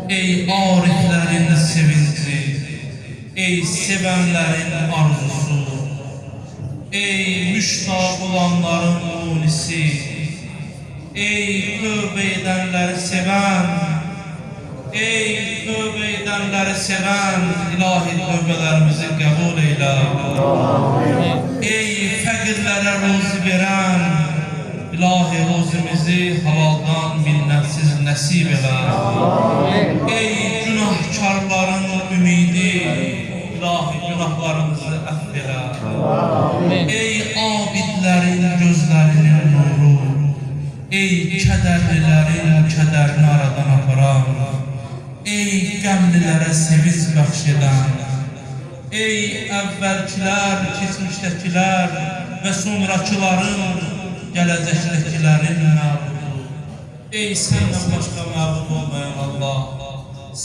Ey ariflerin sevinci, ey sevenlerin arzusu, ey müştaq olanların munisi, ey tövbe edenleri seven, ey tövbe edenleri seven, ilahi tövbelerimizi kabul eyle. Ey fakirlere ruzi veren, ilahi ruzimizi halaldan minnetsiz nasip eyle. Ey günahkarların ümidi, ilahi günahlarımızı affeyle. Ey abidlerin gözlerinin nuru, ey kederlilerin kederini aradan aparan, ey qəmlilere sevinç bəxş edən, ey əvvəlkilər, keçmişdəkilər və sonrakıların, gələcəkdəkilərin məbudu, ey səndən başqa məbud olmayan Allah,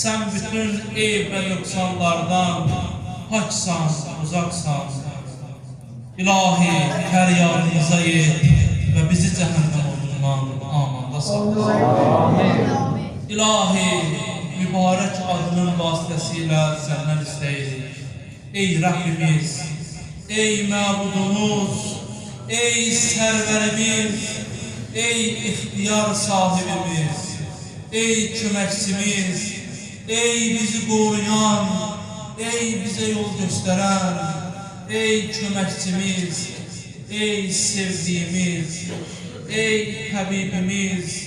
sən bütün eyb və nöqsanlardan paksan, uzaqsan. İlahi, fəryadımıza yet və bizi cəhənnəm odundan amanda saxla. İlahi, mübarək adının vasitəsilə səndən istəyirik. Ey Rəbbimiz, ey məbudumuz, ey sərvərimiz, ey ixtiyar sahibimiz, ey köməkçimiz, ey bizi qoruyan, ey bize yol gösteren, ey köməkçimiz, ey sevdiğimiz, ey Habibimiz,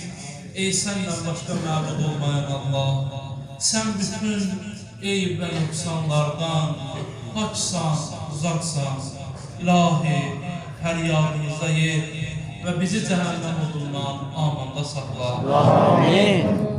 ey səndən başqa məbud olmayan Allah, sən bütün eyb və nöqsanlardan paksan, uzaqsan. İlahi, fəryadımıza yet və bizi cəhənnəm odundan amanda saxla. Amin.